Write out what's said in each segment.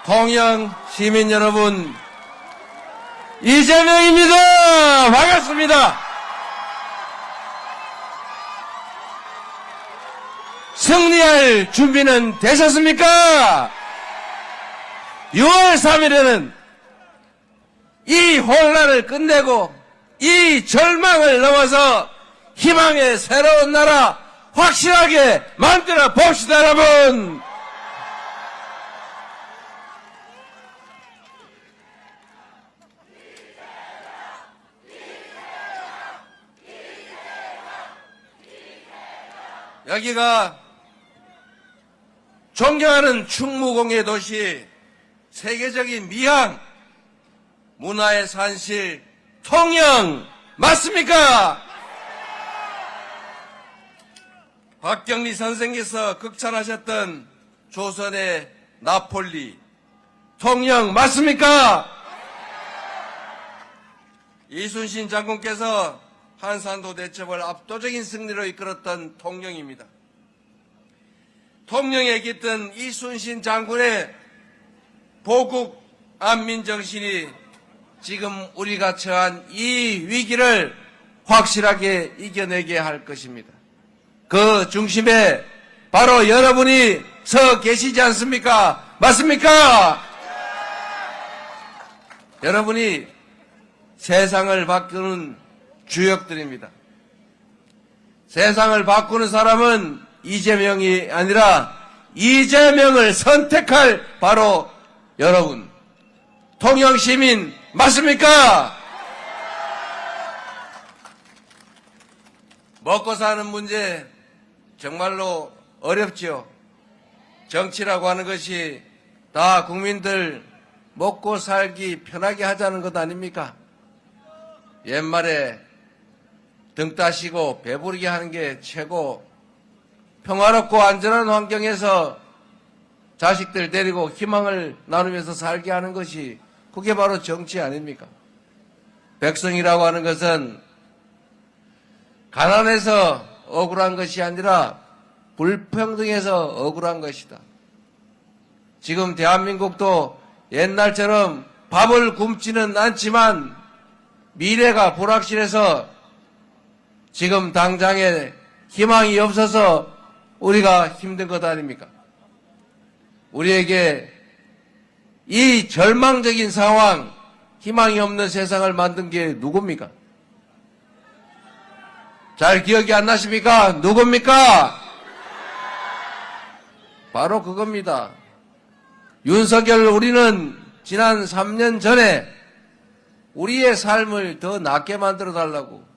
통영 시민 여러분, 이재명입니다. 반갑습니다. 승리할 준비는 되셨습니까? 6월 3일에는 이 혼란을 끝내고 이 절망을 넘어서 희망의 새로운 나라 확실하게 만들어 봅시다, 여러분. 여기가 존경하는 충무공예 도시, 세계적인 미항, 문화의 산실, 통영 맞습니까? 박경리 선생께서 극찬하셨던 조선의 나폴리, 통영 맞습니까? 이순신 장군께서 한산도 대첩을 압도적인 승리로 이끌었던 통영입니다. 통영에 깃든 이순신 장군의 보국 안민정신이 지금 우리가 처한 이 위기를 확실하게 이겨내게 할 것입니다. 그 중심에 바로 여러분이 서 계시지 않습니까? 맞습니까? 여러분이 세상을 바꾸는 주역들입니다. 세상을 바꾸는 사람은 이재명이 아니라 이재명을 선택할 바로 여러분, 통영시민 맞습니까? 먹고 사는 문제 정말로 어렵지요. 정치라고 하는 것이 다 국민들 먹고 살기 편하게 하자는 것 아닙니까? 옛말에 등 따시고 배부르게 하는 게 최고, 평화롭고 안전한 환경에서 자식들 데리고 희망을 나누면서 살게 하는 것이 그게 바로 정치 아닙니까? 백성이라고 하는 것은 가난해서 억울한 것이 아니라 불평등해서 억울한 것이다. 지금 대한민국도 옛날처럼 밥을 굶지는 않지만 미래가 불확실해서 지금 당장에 희망이 없어서 우리가 힘든 것 아닙니까? 우리에게 이 절망적인 상황, 희망이 없는 세상을 만든 게 누굽니까? 잘 기억이 안 나십니까? 누굽니까? 바로 그겁니다. 윤석열, 우리는 지난 3년 전에 우리의 삶을 더 낫게 만들어 달라고,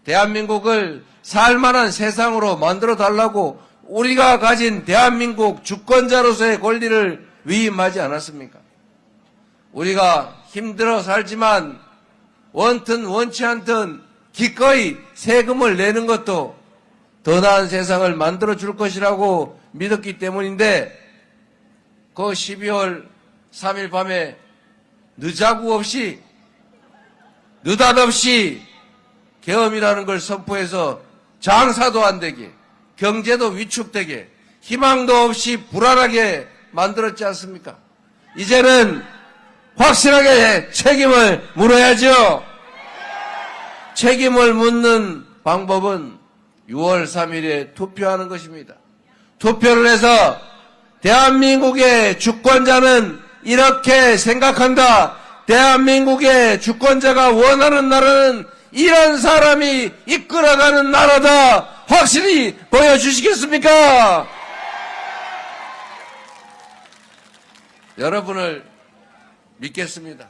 대한민국을 살만한 세상으로 만들어 달라고 우리가 가진 대한민국 주권자로서의 권리를 위임하지 않았습니까? 우리가 힘들어 살지만 원튼 원치 않든 기꺼이 세금을 내는 것도 더 나은 세상을 만들어 줄 것이라고 믿었기 때문인데, 그 12월 3일 밤에 늦자구 없이 느닷없이 계엄이라는 걸 선포해서 장사도 안 되게, 경제도 위축되게, 희망도 없이 불안하게 만들었지 않습니까? 이제는 확실하게 책임을 물어야죠. 책임을 묻는 방법은 6월 3일에 투표하는 것입니다. 투표를 해서 대한민국의 주권자는 이렇게 생각한다, 대한민국의 주권자가 원하는 나라는 이런 사람이 이끌어가는 나라다, 확실히 보여주시겠습니까? 여러분을 믿겠습니다.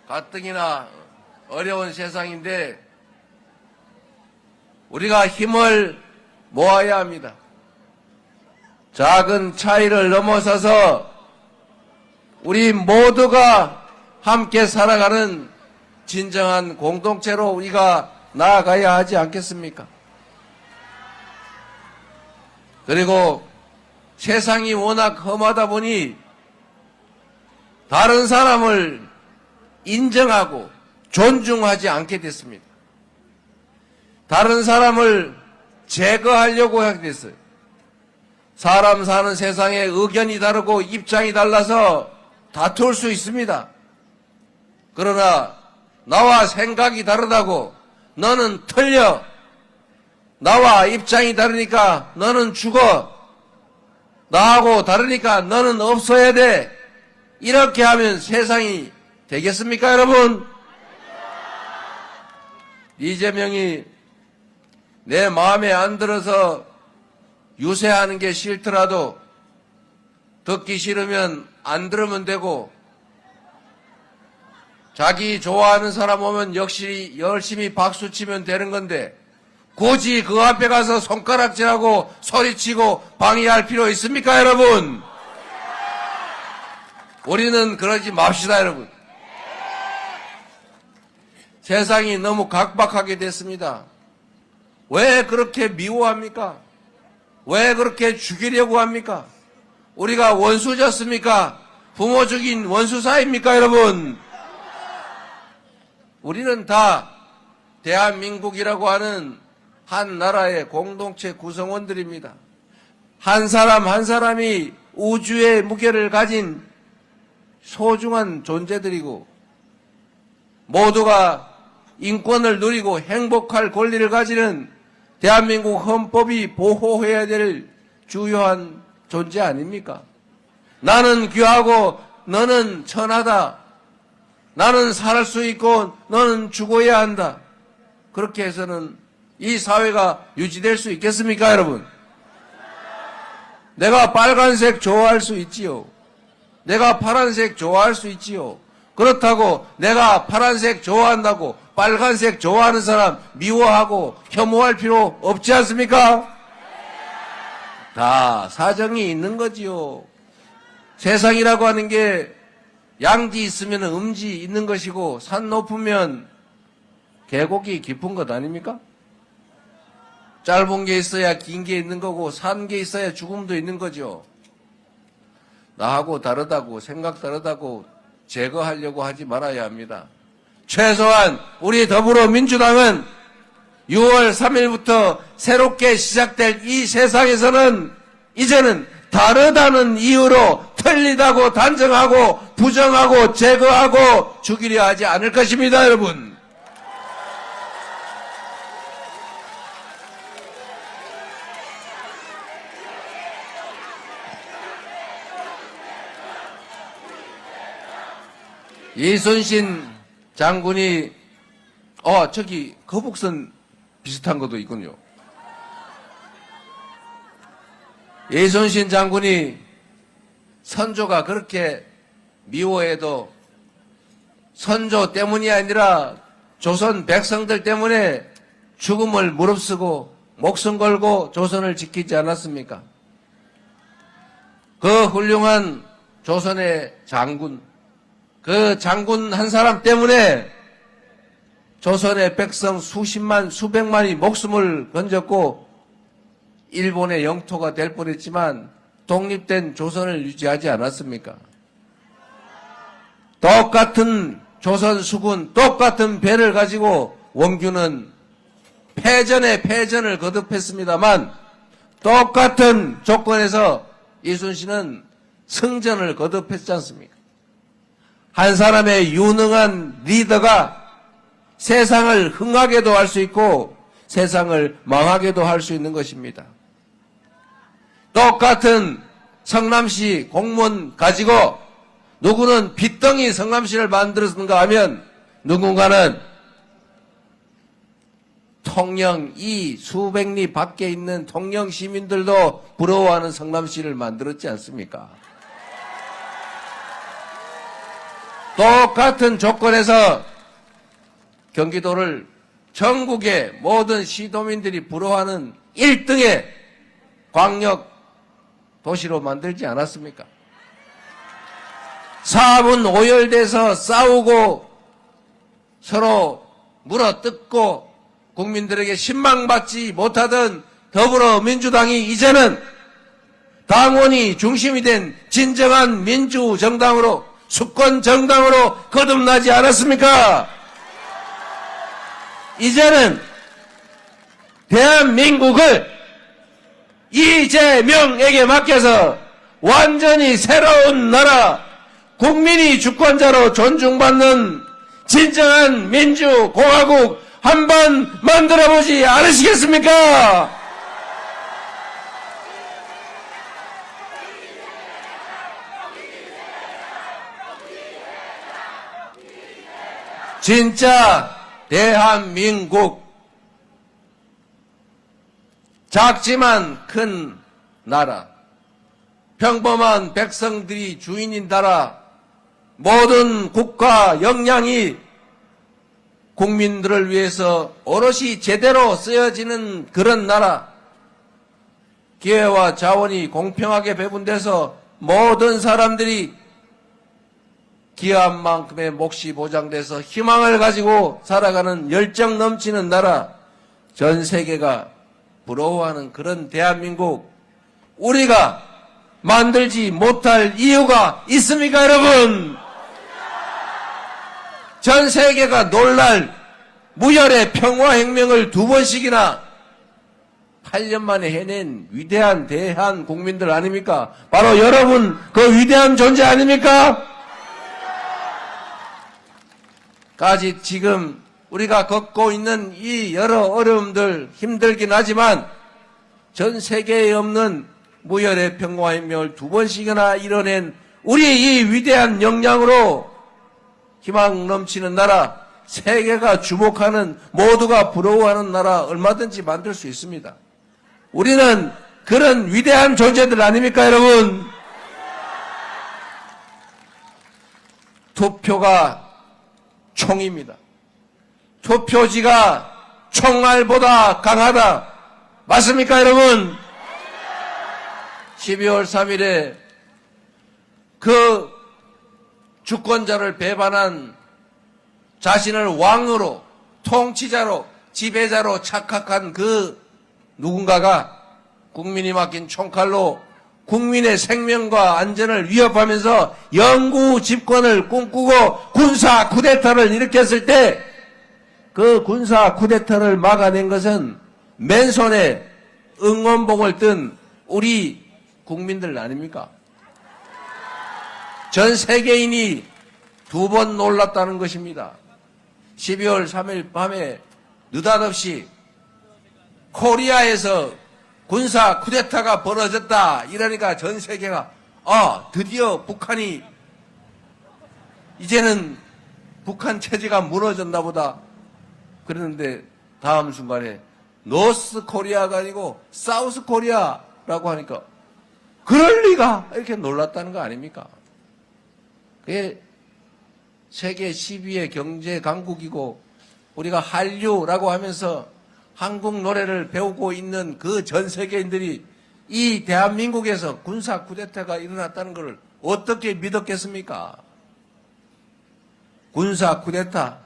가뜩이나 어려운 세상인데 우리가 힘을 모아야 합니다. 작은 차이를 넘어서서 우리 모두가 함께 살아가는 진정한 공동체로 우리가 나아가야 하지 않겠습니까? 그리고 세상이 워낙 험하다 보니 다른 사람을 인정하고 존중하지 않게 됐습니다. 다른 사람을 제거하려고 하게 됐어요. 사람 사는 세상에 의견이 다르고 입장이 달라서 다툴 수 있습니다. 그러나 나와 생각이 다르다고 너는 틀려, 나와 입장이 다르니까 너는 죽어, 나하고 다르니까 너는 없어야 돼, 이렇게 하면 세상이 되겠습니까, 여러분? 이재명이 내 마음에 안 들어서 유세하는 게 싫더라도 듣기 싫으면 안 들으면 되고, 자기 좋아하는 사람 오면 역시 열심히 박수치면 되는 건데 굳이 그 앞에 가서 손가락질하고 소리치고 방해할 필요 있습니까, 여러분? 우리는 그러지 맙시다, 여러분. 세상이 너무 각박하게 됐습니다. 왜 그렇게 미워합니까? 왜 그렇게 죽이려고 합니까? 우리가 원수졌습니까? 부모 죽인 원수사입니까, 여러분? 우리는 다 대한민국이라고 하는 한 나라의 공동체 구성원들입니다. 한 사람 한 사람이 우주의 무게를 가진 소중한 존재들이고, 모두가 인권을 누리고 행복할 권리를 가지는 대한민국 헌법이 보호해야 될 주요한 존재 아닙니까? 나는 귀하고 너는 천하다. 나는 살 수 있고 너는 죽어야 한다. 그렇게 해서는 이 사회가 유지될 수 있겠습니까, 여러분? 내가 빨간색 좋아할 수 있지요. 내가 파란색 좋아할 수 있지요. 그렇다고 내가 파란색 좋아한다고 빨간색 좋아하는 사람 미워하고 혐오할 필요 없지 않습니까? 다 사정이 있는 거지요. 세상이라고 하는 게 양지 있으면 음지 있는 것이고 산 높으면 계곡이 깊은 것 아닙니까? 짧은 게 있어야 긴 게 있는 거고 산 게 있어야 죽음도 있는 거죠. 나하고 다르다고, 생각 다르다고 제거하려고 하지 말아야 합니다. 최소한 우리 더불어민주당은 6월 3일부터 새롭게 시작될 이 세상에서는 이제는 다르다는 이유로 틀리다고 단정하고 부정하고 제거하고 죽이려 하지 않을 것입니다, 여러분. 이순신 장군이 저기 거북선 비슷한 것도 있군요. 이순신 장군이 선조가 그렇게 미워해도 선조 때문이 아니라 조선 백성들 때문에 죽음을 무릅쓰고 목숨 걸고 조선을 지키지 않았습니까? 그 훌륭한 조선의 장군, 그 장군 한 사람 때문에 조선의 백성 수십만, 수백만이 목숨을 건졌고 일본의 영토가 될 뻔했지만 독립된 조선을 유지하지 않았습니까? 똑같은 조선 수군, 똑같은 배를 가지고 원규는 패전에 패전을 거듭했습니다만 똑같은 조건에서 이순신은 승전을 거듭했지 않습니까? 한 사람의 유능한 리더가 세상을 흥하게도 할 수 있고 세상을 망하게도 할 수 있는 것입니다. 똑같은 성남시 공무원 가지고 누구는 빚덩이 성남시를 만들었는가 하면 누군가는 통영 이 수백 리 밖에 있는 통영 시민들도 부러워하는 성남시를 만들었지 않습니까? 똑같은 조건에서 경기도를 전국의 모든 시도민들이 부러워하는 1등의 광역 도시로 만들지 않았습니까? 사업은 오열돼서 싸우고 서로 물어뜯고 국민들에게 신망받지 못하던 더불어민주당이 이제는 당원이 중심이 된 진정한 민주정당으로 수권정당으로 거듭나지 않았습니까? 이제는 대한민국을 이재명에게 맡겨서 완전히 새로운 나라, 국민이 주권자로 존중받는 진정한 민주공화국 한번 만들어보지 않으시겠습니까? 진짜 대한민국, 작지만 큰 나라, 평범한 백성들이 주인인 나라, 모든 국가 역량이 국민들을 위해서 오롯이 제대로 쓰여지는 그런 나라, 기회와 자원이 공평하게 배분돼서 모든 사람들이 기여한 만큼의 몫이 보장돼서 희망을 가지고 살아가는 열정 넘치는 나라, 전 세계가 부러워하는 그런 대한민국, 우리가 만들지 못할 이유가 있습니까, 여러분? 전 세계가 놀랄 무혈의 평화혁명을 2번씩이나 8년 만에 해낸 위대한 대한 국민들 아닙니까? 바로 여러분, 그 위대한 존재 아닙니까? 까지 지금 우리가 겪고 있는 이 여러 어려움들 힘들긴 하지만 전 세계에 없는 무혈의 평화혁명을 2번씩이나 이뤄낸 우리 이 위대한 역량으로 희망 넘치는 나라, 세계가 주목하는, 모두가 부러워하는 나라 얼마든지 만들 수 있습니다. 우리는 그런 위대한 존재들 아닙니까, 여러분? 투표가 총입니다. 투표지가 총알보다 강하다. 맞습니까, 여러분? 12월 3일에 그 주권자를 배반한, 자신을 왕으로, 통치자로, 지배자로 착각한 그 누군가가 국민이 맡긴 총칼로 국민의 생명과 안전을 위협하면서 영구 집권을 꿈꾸고 군사 쿠데타를 일으켰을 때 그 군사 쿠데타를 막아낸 것은 맨손에 응원봉을 뜬 우리 국민들 아닙니까? 전 세계인이 2번 놀랐다는 것입니다. 12월 3일 밤에 느닷없이 코리아에서 군사 쿠데타가 벌어졌다 이러니까 전 세계가 드디어 북한이 이제는 북한 체제가 무너졌나 보다 그러는데 다음 순간에 노스 코리아가 아니고 사우스 코리아라고 하니까 그럴 리가 이렇게 놀랐다는 거 아닙니까? 그게 세계 10위의 경제 강국이고 우리가 한류라고 하면서 한국 노래를 배우고 있는 그 전 세계인들이 이 대한민국에서 군사 쿠데타가 일어났다는 것을 어떻게 믿었겠습니까? 군사 쿠데타,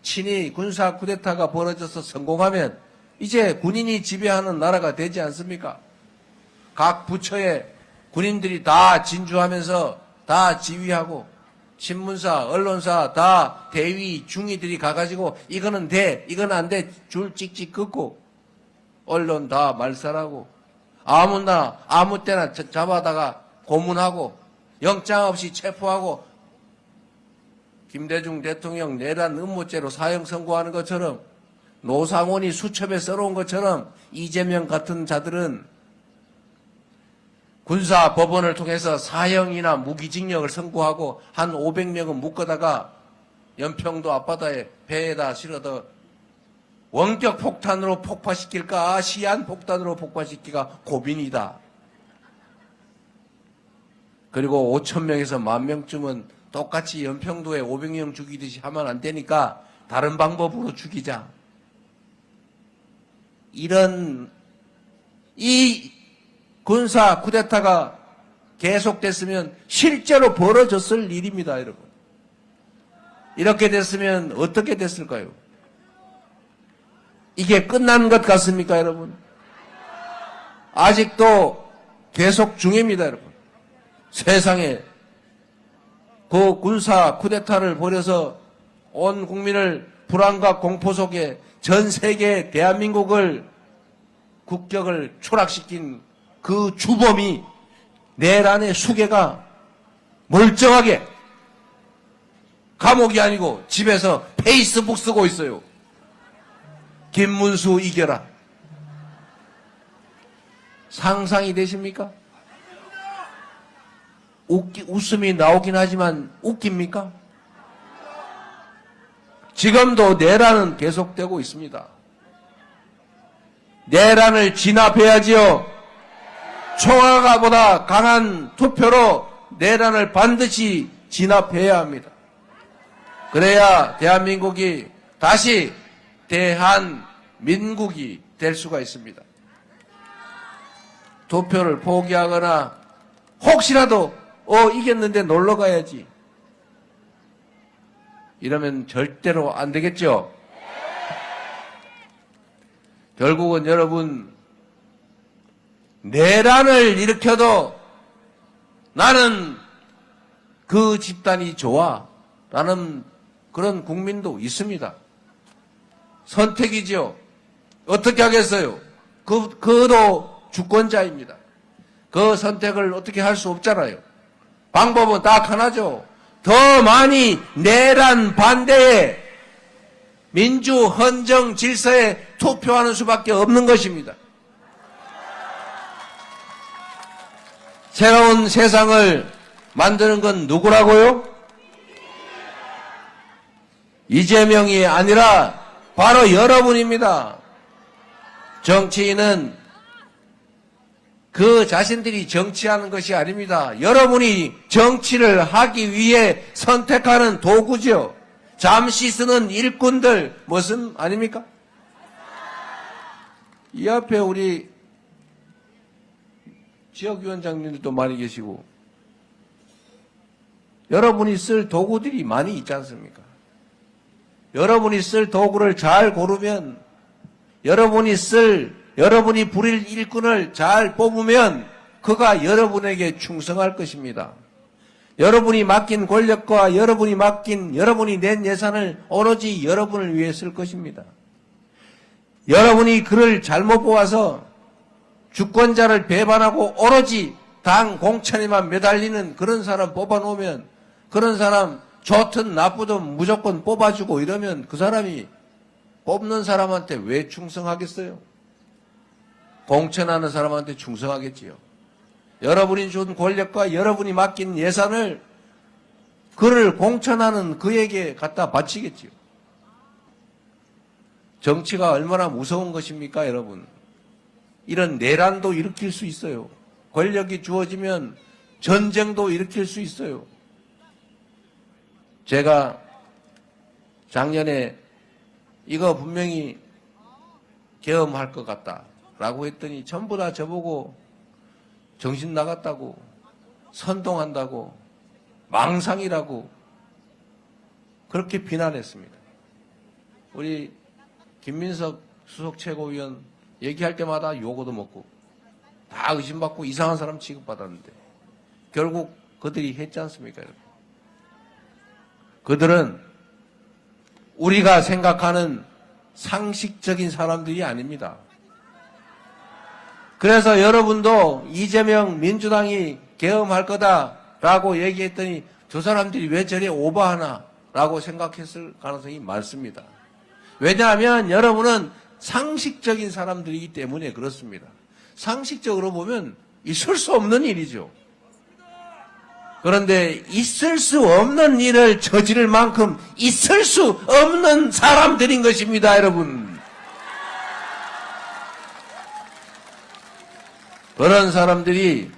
친히 군사 쿠데타가 벌어져서 성공하면 이제 군인이 지배하는 나라가 되지 않습니까? 각 부처에 군인들이 다 진주하면서 다 지휘하고 신문사, 언론사 다 대위, 중위들이 가가지고 이거는 돼, 이건 안 돼, 줄 찍찍 긋고 언론 다 말살하고 아무나 아무 때나 잡아다가 고문하고 영장 없이 체포하고 김대중 대통령 내란 음모죄로 사형 선고하는 것처럼 노상원이 수첩에 써놓은 것처럼 이재명 같은 자들은 군사 법원을 통해서 사형이나 무기징역을 선고하고 한 500명은 묶어다가 연평도 앞바다에 배에다 실어서 원격 폭탄으로 폭파시킬까 시한 폭탄으로 폭파시키기가 고민이다. 그리고 5,000명에서 10,000명쯤은 똑같이 연평도에 500명 죽이듯이 하면 안 되니까 다른 방법으로 죽이자. 이런 이 군사 쿠데타가 계속됐으면 실제로 벌어졌을 일입니다, 여러분. 이렇게 됐으면 어떻게 됐을까요? 이게 끝난 것 같습니까, 여러분? 아직도 계속 중입니다, 여러분. 세상에 그 군사 쿠데타를 벌여서 온 국민을 불안과 공포 속에 전 세계 대한민국을 국격을 추락시킨 그 주범이 내란의 수괴가 멀쩡하게 감옥이 아니고 집에서 페이스북 쓰고 있어요. 김문수 이겨라. 상상이 되십니까? 웃음이 나오긴 하지만 웃깁니까? 지금도 내란은 계속되고 있습니다. 내란을 진압해야지요. 청와가보다 강한 투표로 내란을 반드시 진압해야 합니다. 그래야 대한민국이 다시 대한민국이 될 수가 있습니다. 투표를 포기하거나 혹시라도 이겼는데 놀러 가야지 이러면 절대로 안 되겠죠. 결국은 여러분 내란을 일으켜도 나는 그 집단이 좋아 라는 그런 국민도 있습니다. 선택이죠. 어떻게 하겠어요? 그도 주권자입니다. 그 선택을 어떻게 할 수 없잖아요. 방법은 딱 하나죠. 더 많이 내란 반대에 민주 헌정 질서에 투표하는 수밖에 없는 것입니다. 새로운 세상을 만드는 건 누구라고요? 이재명이 아니라 바로 여러분입니다. 정치인은 그 자신들이 정치하는 것이 아닙니다. 여러분이 정치를 하기 위해 선택하는 도구죠. 잠시 쓰는 일꾼들 무슨 아닙니까? 이 앞에 우리 지역위원장님들도 많이 계시고 여러분이 쓸 도구들이 많이 있지 않습니까? 여러분이 쓸 도구를 잘 고르면 여러분이 부릴 일꾼을 잘 뽑으면 그가 여러분에게 충성할 것입니다. 여러분이 맡긴 권력과 여러분이 낸 예산을 오로지 여러분을 위해 쓸 것입니다. 여러분이 그를 잘못 뽑아서 주권자를 배반하고 오로지 당 공천에만 매달리는 그런 사람 뽑아놓으면 그런 사람 좋든 나쁘든 무조건 뽑아주고 이러면 그 사람이 뽑는 사람한테 왜 충성하겠어요? 공천하는 사람한테 충성하겠지요. 여러분이 준 권력과 여러분이 맡긴 예산을 그를 공천하는 그에게 갖다 바치겠지요. 정치가 얼마나 무서운 것입니까, 여러분? 이런 내란도 일으킬 수 있어요. 권력이 주어지면 전쟁도 일으킬 수 있어요. 제가 작년에 이거 분명히 계엄할 것 같다라고 했더니 전부 다 저보고 정신 나갔다고, 선동한다고, 망상이라고 그렇게 비난했습니다. 우리 김민석 수석 최고위원 얘기할 때마다 요거도 먹고 다 의심받고 이상한 사람 취급받았는데 결국 그들이 했지 않습니까, 여러분? 그들은 우리가 생각하는 상식적인 사람들이 아닙니다. 그래서 여러분도 이재명 민주당이 계엄할 거다라고 얘기했더니 저 사람들이 왜 저래 오버하나라고 생각했을 가능성이 많습니다. 왜냐하면 여러분은 상식적인 사람들이기 때문에 그렇습니다. 상식적으로 보면 있을 수 없는 일이죠. 그런데 있을 수 없는 일을 저지를 만큼 있을 수 없는 사람들인 것입니다, 여러분. 그런 사람들이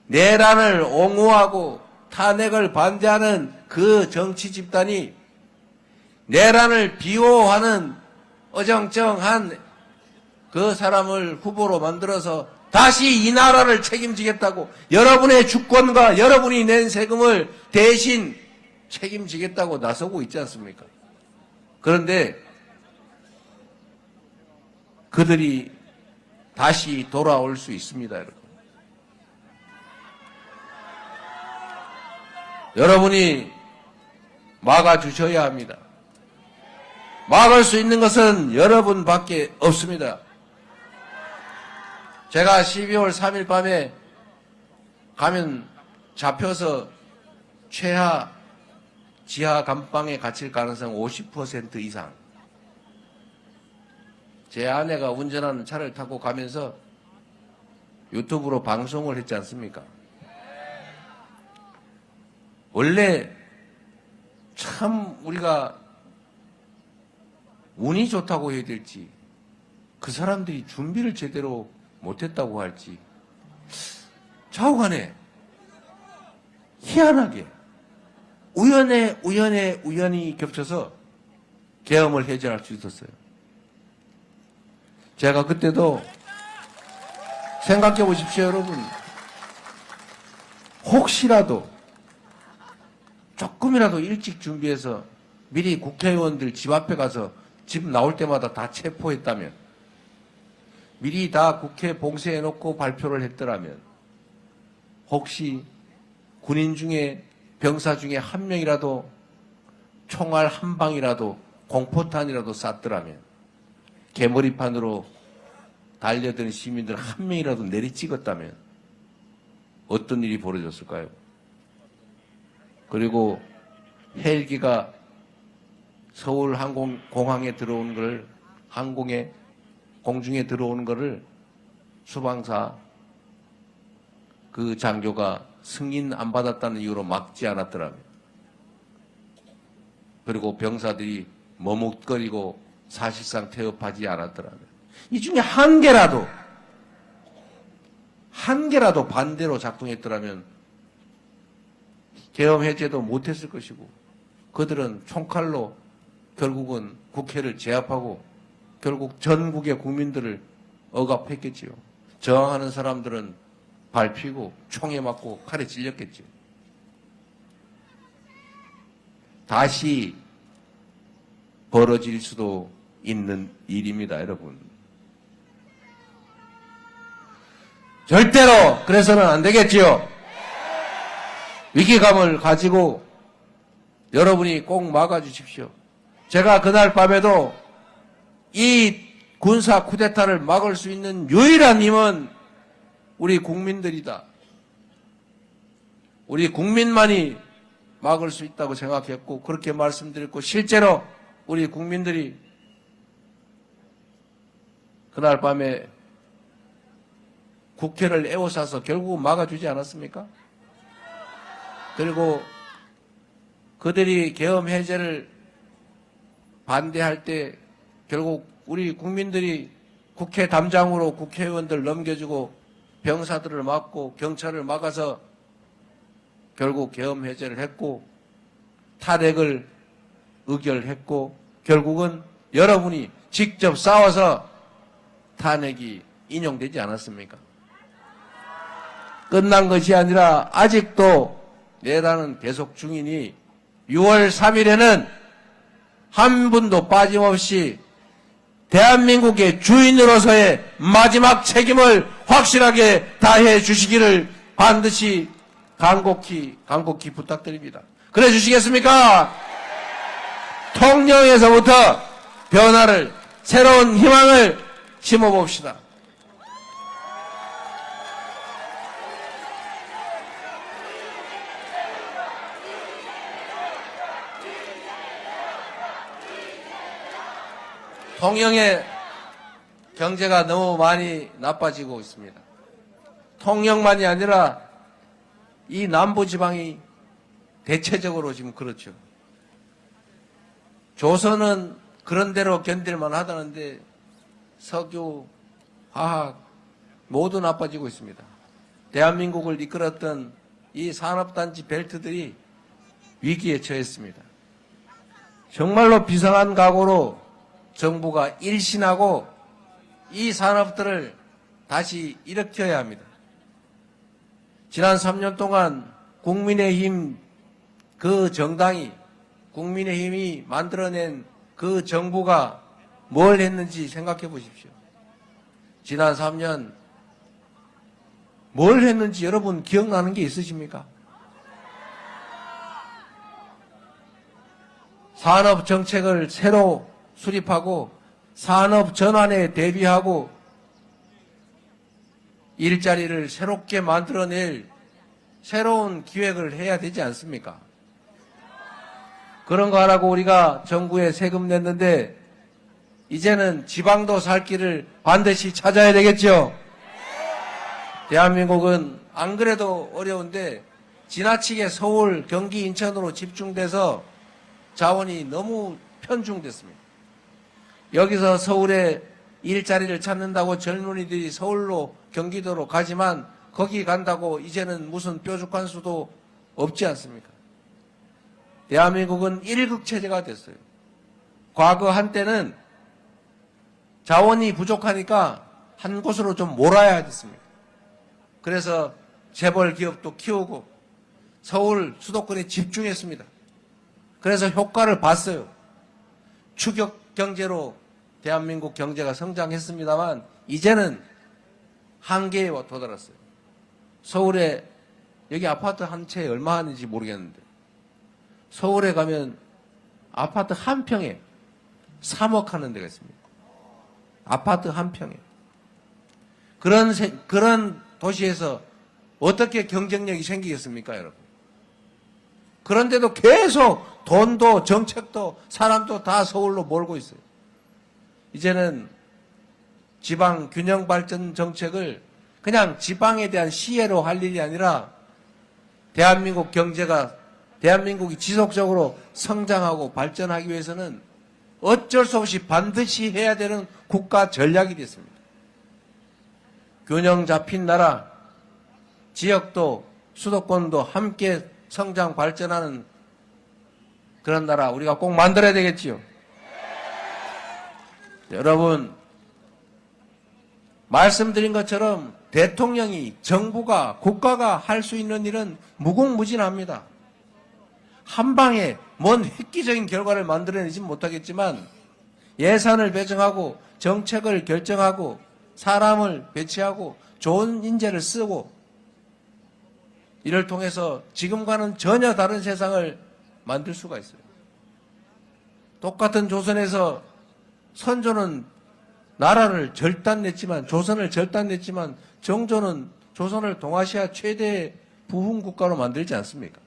내란을 옹호하고 탄핵을 반대하는 그 정치 집단이 내란을 비호하는 어정쩡한 그 사람을 후보로 만들어서 다시 이 나라를 책임지겠다고, 여러분의 주권과 여러분이 낸 세금을 대신 책임지겠다고 나서고 있지 않습니까? 그런데 그들이 다시 돌아올 수 있습니다, 여러분. 여러분이 막아주셔야 합니다. 막을 수 있는 것은 여러분밖에 없습니다. 제가 12월 3일 밤에 가면 잡혀서 최하 지하 감방에 갇힐 가능성 50% 이상. 제 아내가 운전하는 차를 타고 가면서 유튜브로 방송을 했지 않습니까? 원래 참 우리가 운이 좋다고 해야 될지, 그 사람들이 준비를 제대로 못했다고 할지, 좌우간에 희한하게 우연히 겹쳐서 계엄을 해제할 수 있었어요. 제가 그때도 생각해 보십시오, 여러분. 혹시라도 조금이라도 일찍 준비해서 미리 국회의원들 집 앞에 가서 집 나올 때마다 다 체포했다면, 미리 다 국회 봉쇄해놓고 발표를 했더라면, 혹시 군인 중에, 병사 중에 한 명이라도 총알 한 방이라도, 공포탄이라도 쐈더라면, 개머리판으로 달려드는 시민들 한 명이라도 내리찍었다면 어떤 일이 벌어졌을까요? 그리고 헬기가 서울 공항에 들어오는 걸, 공중에 들어오는 거를 수방사 그 장교가 승인 안 받았다는 이유로 막지 않았더라면, 그리고 병사들이 머뭇거리고 사실상 태업하지 않았더라면, 이 중에 한 개라도 반대로 작동했더라면 계엄 해제도 못했을 것이고, 그들은 총칼로 결국은 국회를 제압하고 결국 전국의 국민들을 억압했겠지요. 저항하는 사람들은 밟히고 총에 맞고 칼에 찔렸겠지요. 다시 벌어질 수도 있는 일입니다, 여러분. 절대로 그래서는 안 되겠지요. 위기감을 가지고 여러분이 꼭 막아주십시오. 제가 그날 밤에도 이 군사 쿠데타를 막을 수 있는 유일한 힘은 우리 국민들이다. 우리 국민만이 막을 수 있다고 생각했고, 그렇게 말씀드렸고, 실제로 우리 국민들이 그날 밤에 국회를 에워싸서 결국 막아주지 않았습니까? 그리고 그들이 계엄 해제를 반대할 때 결국 우리 국민들이 국회 담장으로 국회의원들 넘겨주고 병사들을 막고 경찰을 막아서 결국 계엄 해제를 했고, 탄핵을 의결했고, 결국은 여러분이 직접 싸워서 탄핵이 인용되지 않았습니까? 끝난 것이 아니라 아직도 내란은 계속 중이니 6월 3일에는 한 분도 빠짐없이 대한민국의 주인으로서의 마지막 책임을 확실하게 다해 주시기를 반드시 간곡히 부탁드립니다. 그래 주시겠습니까? 통영에서부터 변화를, 새로운 희망을 심어봅시다. 통영의 경제가 너무 많이 나빠지고 있습니다. 통영만이 아니라 이 남부지방이 대체적으로 지금 그렇죠. 조선은 그런 대로 견딜만 하다는데 석유, 화학 모두 나빠지고 있습니다. 대한민국을 이끌었던 이 산업단지 벨트들이 위기에 처했습니다. 정말로 비상한 각오로 정부가 일신하고 이 산업들을 다시 일으켜야 합니다. 지난 3년 동안 국민의힘 그 정당이, 국민의힘이 만들어낸 그 정부가 뭘 했는지 생각해 보십시오. 지난 3년 뭘 했는지 여러분 기억나는 게 있으십니까? 산업 정책을 새로 수립하고 산업 전환에 대비하고 일자리를 새롭게 만들어낼 새로운 기획을 해야 되지 않습니까? 그런 거 하라고 우리가 정부에 세금 냈는데 이제는 지방도 살 길을 반드시 찾아야 되겠죠? 대한민국은 안 그래도 어려운데 지나치게 서울, 경기, 인천으로 집중돼서 자원이 너무 편중됐습니다. 여기서 서울에 일자리를 찾는다고 젊은이들이 서울로 경기도로 가지만 거기 간다고 이제는 무슨 뾰족한 수도 없지 않습니까? 대한민국은 일극체제가 됐어요. 과거 한때는 자원이 부족하니까 한 곳으로 좀 몰아야 됐습니다. 그래서 재벌 기업도 키우고 서울 수도권에 집중했습니다. 그래서 효과를 봤어요. 추격 경제로 대한민국 경제가 성장했습니다만 이제는 한계에 도달했어요. 서울에 여기 아파트 한 채 얼마 하는지 모르겠는데 서울에 가면 아파트 한 평에 3억 하는 데가 있습니다. 아파트 한 평에. 그런 도시에서 어떻게 경쟁력이 생기겠습니까, 여러분? 그런데도 계속 돈도 정책도 사람도 다 서울로 몰고 있어요. 이제는 지방 균형 발전 정책을 그냥 지방에 대한 시혜로 할 일이 아니라 대한민국 경제가 대한민국이 지속적으로 성장하고 발전하기 위해서는 어쩔 수 없이 반드시 해야 되는 국가 전략이 됐습니다. 균형 잡힌 나라, 지역도 수도권도 함께 성장 발전하는 그런 나라 우리가 꼭 만들어야 되겠지요. 여러분, 말씀드린 것처럼 대통령이, 정부가, 국가가 할 수 있는 일은 무궁무진합니다. 한 방에 뭔 획기적인 결과를 만들어내지 못하겠지만 예산을 배정하고 정책을 결정하고 사람을 배치하고 좋은 인재를 쓰고 이를 통해서 지금과는 전혀 다른 세상을 만들 수가 있어요. 똑같은 조선에서 선조는 나라를 절단냈지만 조선을 절단냈지만 정조는 조선을 동아시아 최대 부흥 국가로 만들지 않습니까?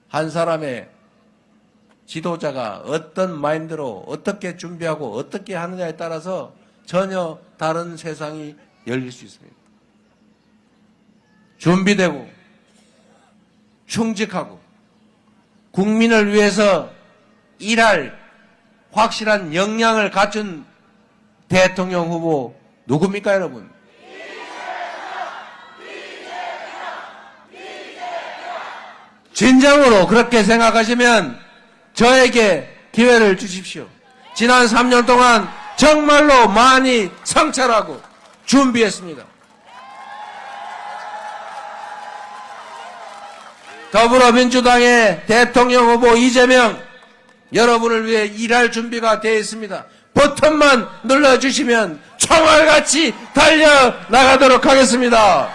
한 사람의 지도자가 어떤 마인드로 어떻게 준비하고 어떻게 하느냐에 따라서 전혀 다른 세상이 열릴 수 있습니다. 준비되고 충직하고 국민을 위해서 일할 확실한 역량을 갖춘 대통령 후보 누굽니까, 여러분? 진정으로 그렇게 생각하시면 저에게 기회를 주십시오. 지난 3년 동안 정말로 많이 성찰하고 준비했습니다. 더불어민주당의 대통령 후보 이재명, 여러분을 위해 일할 준비가 되어 있습니다. 버튼만 눌러주시면 총알같이 달려나가도록 하겠습니다.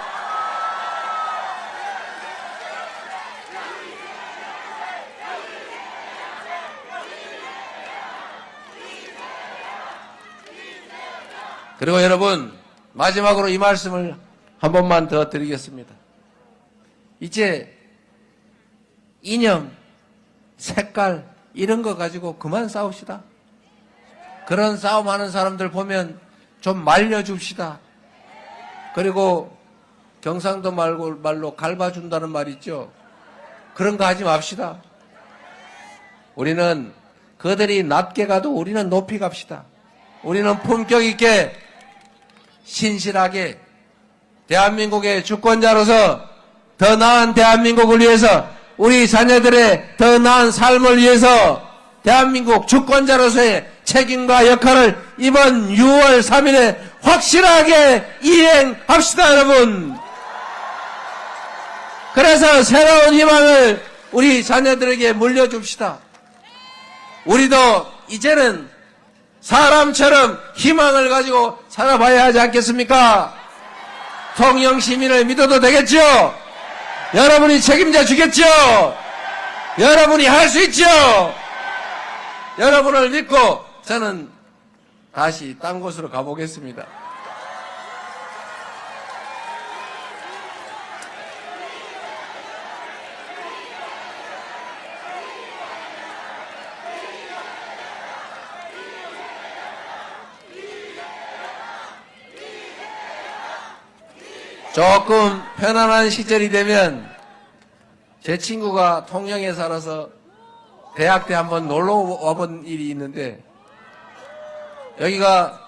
그리고 여러분, 마지막으로 이 말씀을 한 번만 더 드리겠습니다. 이제 이념, 색깔 이런 거 가지고 그만 싸웁시다. 그런 싸움하는 사람들 보면 좀 말려줍시다. 그리고 경상도 말로 갈봐준다는 말 있죠. 그런 거 하지 맙시다. 우리는 그들이 낮게 가도 우리는 높이 갑시다. 우리는 품격 있게 신실하게 대한민국의 주권자로서 더 나은 대한민국을 위해서 우리 자녀들의 더 나은 삶을 위해서 대한민국 주권자로서의 책임과 역할을 이번 6월 3일에 확실하게 이행합시다, 여러분. 그래서 새로운 희망을 우리 자녀들에게 물려줍시다. 우리도 이제는 사람처럼 희망을 가지고 살아봐야 하지 않겠습니까? 통영 시민을 믿어도 되겠죠? 여러분이 책임져 주겠죠? 여러분이 할 수 있죠? 여러분을 믿고 저는 다시 딴 곳으로 가보겠습니다. 조금 편안한 시절이 되면 제 친구가 통영에 살아서 대학 때 한번 놀러 와본 일이 있는데 여기가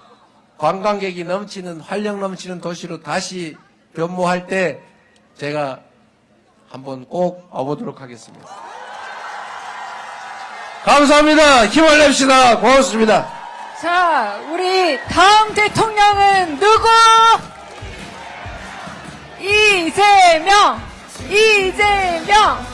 관광객이 넘치는 활력 넘치는 도시로 다시 변모할 때 제가 한번 꼭 와보도록 하겠습니다. 감사합니다. 힘을 냅시다. 고맙습니다. 자, 우리 다음 대통령은 누구? 이재명! 이재명!